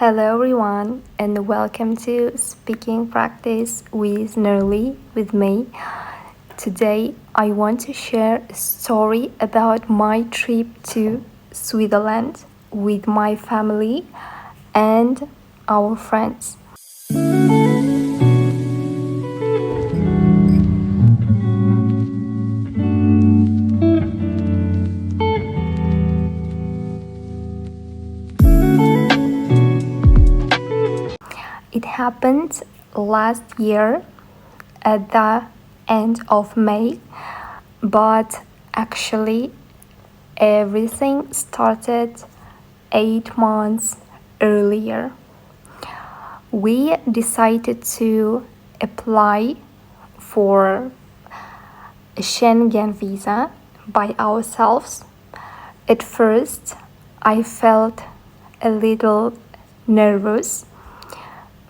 Hello everyone and welcome to Speaking Practice with Nerly with me. Today I want to share a story about my trip to Switzerland with my family and our friends. It happened last year at the end of May, but actually everything started 8 months earlier. We decided to apply for a Schengen visa by ourselves. At first, I felt a little nervous,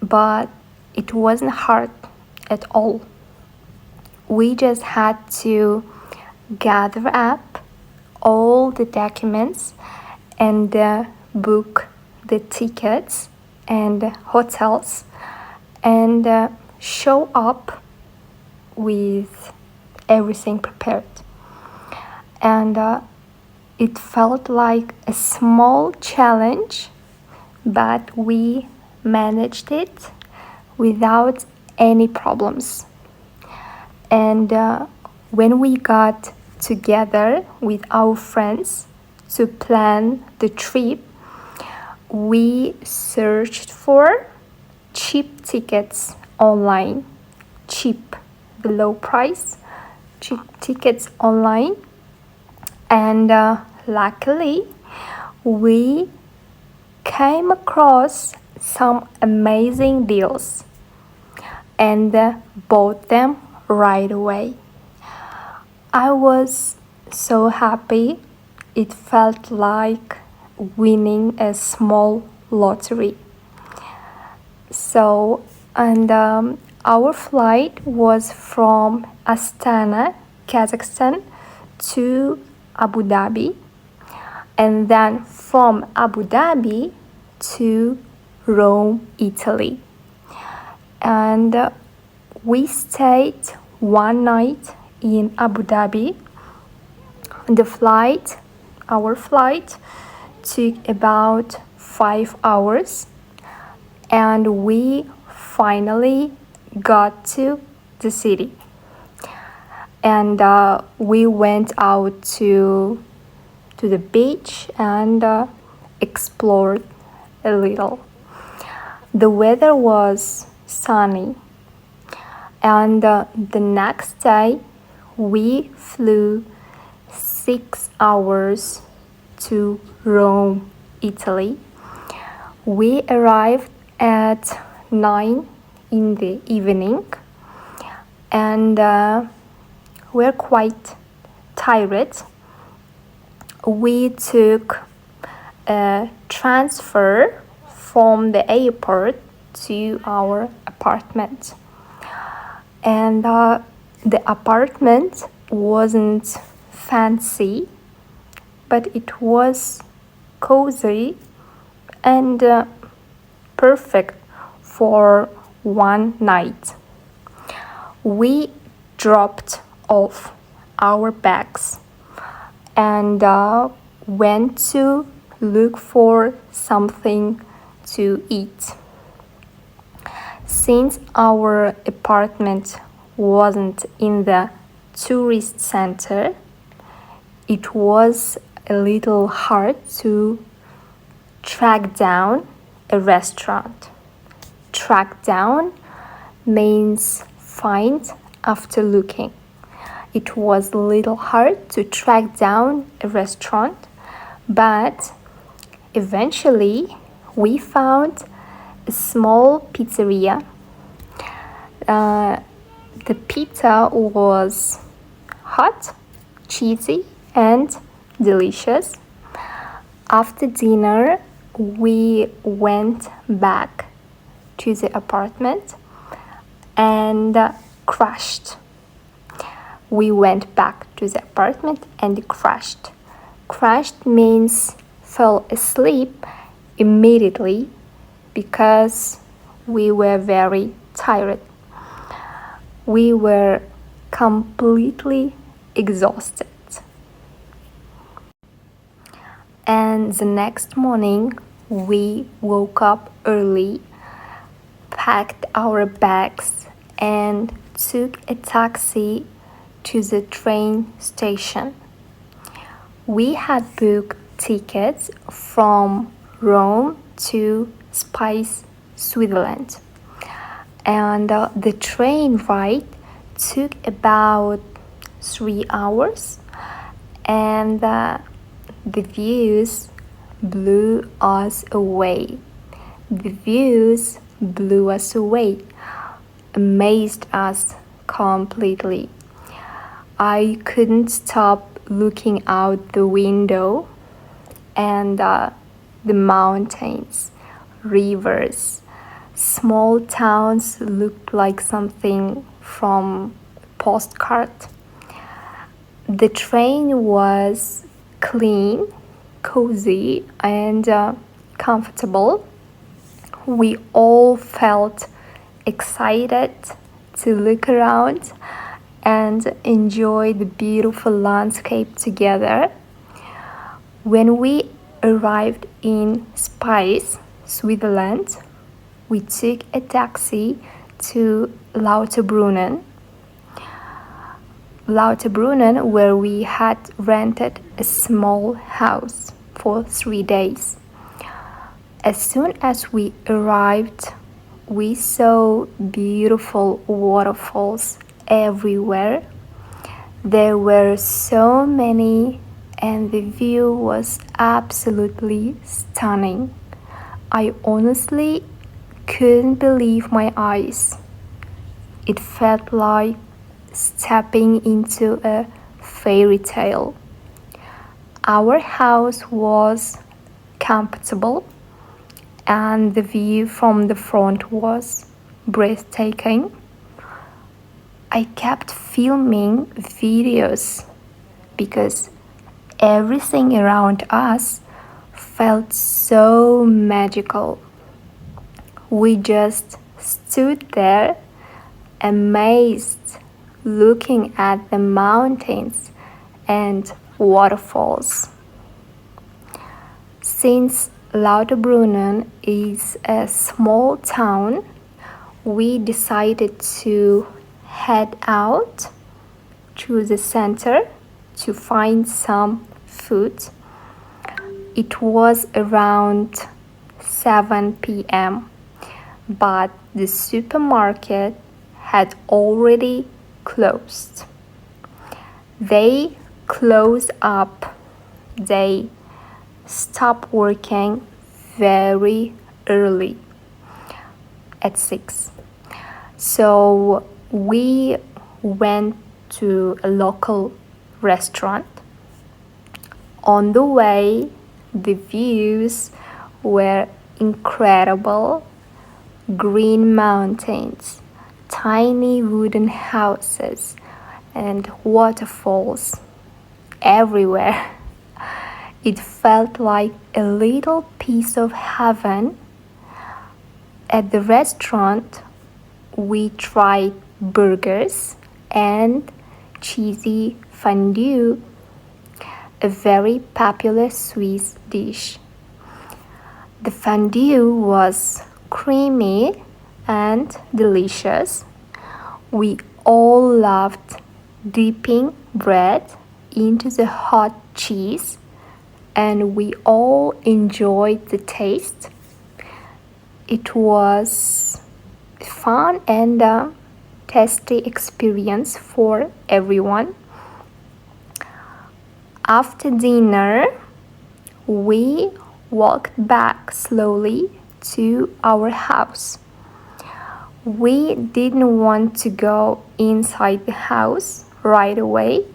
but it wasn't hard at all. We just had to gather up all the documents and book the tickets and hotels and show up with everything prepared. And it felt like a small challenge, but we managed it without any problems. And when we got together with our friends to plan the trip, we searched for cheap tickets online, cheap, below price, cheap tickets online. And luckily, we came across some amazing deals and bought them right away. I was so happy. It felt like winning a small lottery. Our flight was from Astana, Kazakhstan to Abu Dhabi, and then from Abu Dhabi to Rome, Italy. And we stayed one night in Abu Dhabi. Our flight took about 5 hours, and we finally got to the city. And we went out to the beach and explored a little. The weather was sunny, and the next day we flew 6 hours to Rome, Italy. We arrived at 9 in the evening, and we're quite tired. We took a transfer from the airport to our apartment. And the apartment wasn't fancy, but it was cozy and perfect for one night. We dropped off our bags and went to look for something to eat. Since our apartment wasn't in the tourist center, it was a little hard to track down a restaurant. Track down means find after looking. It was a little hard to track down a restaurant, but eventually we found a small pizzeria. The pizza was hot, cheesy, and delicious. After dinner, we went back to the apartment and crashed. We went back to the apartment and crashed. Crashed means fell asleep immediately because we were very tired. We were completely exhausted. And the next morning, we woke up early, packed our bags, and took a taxi to the train station. We had booked tickets from Rome to Spice, Switzerland. And the train ride took about 3 hours, and the views blew us away. The views blew us away, amazed us completely. I couldn't stop looking out the window, and the mountains, rivers, small towns looked like something from a postcard. The train was clean, cozy, and comfortable. We all felt excited to look around and enjoy the beautiful landscape together. When we arrived in Spice, Switzerland, we took a taxi to Lauterbrunnen, where we had rented a small house for 3 days. As soon as we arrived, we saw beautiful waterfalls everywhere. There were so many, and the view was absolutely stunning. I honestly couldn't believe my eyes. It felt like stepping into a fairy tale. Our house was comfortable, and the view from the front was breathtaking. I kept filming videos because everything around us felt so magical. We just stood there, amazed, looking at the mountains and waterfalls. Since Lauterbrunnen is a small town, we decided to head out to the center to find some food. It was around 7 p.m., but the supermarket had already closed. They closed up. They stopped working very early at 6. So we went to a local restaurant. On the way, the views were incredible. Green mountains, tiny wooden houses, and waterfalls everywhere. It felt like a little piece of heaven. At the restaurant, we tried burgers and cheesy fondue, a very popular Swiss dish. The fondue was creamy and delicious. We all loved dipping bread into the hot cheese, and we all enjoyed the taste. It was a fun and tasty experience for everyone. After dinner, we walked back slowly to our house. We didn't want to go inside the house right away,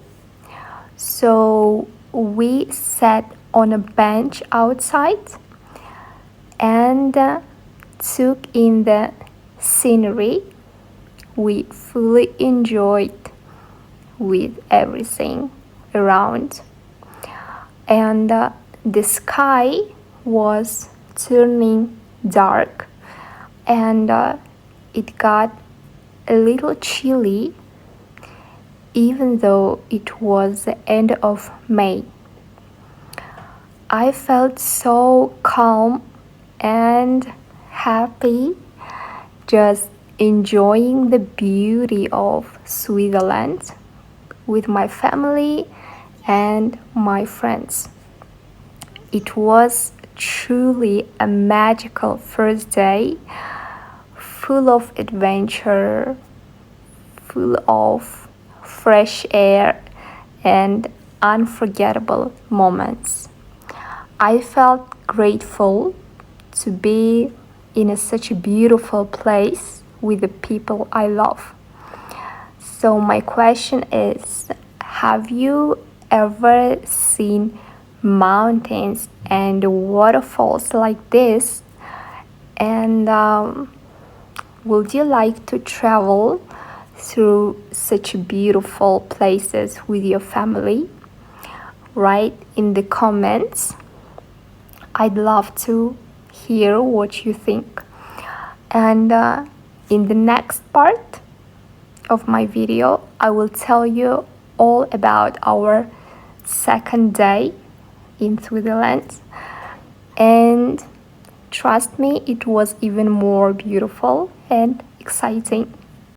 so we sat on a bench outside and took in the scenery. We fully enjoyed with everything around, and the sky was turning dark, and it got a little chilly even though it was the end of May. I felt so calm and happy, just enjoying the beauty of Switzerland with my family and my friends. It was truly a magical first day, full of adventure, full of fresh air, and unforgettable moments. I felt grateful to be in such a beautiful place with the people I love. So, my question is, have you ever seen mountains and waterfalls like this? And would you like to travel through such beautiful places with your family? Write in the comments. I'd love to hear what you think. And in the next part of my video, I will tell you all about our second day in Switzerland. And trust me, it was even more beautiful and exciting.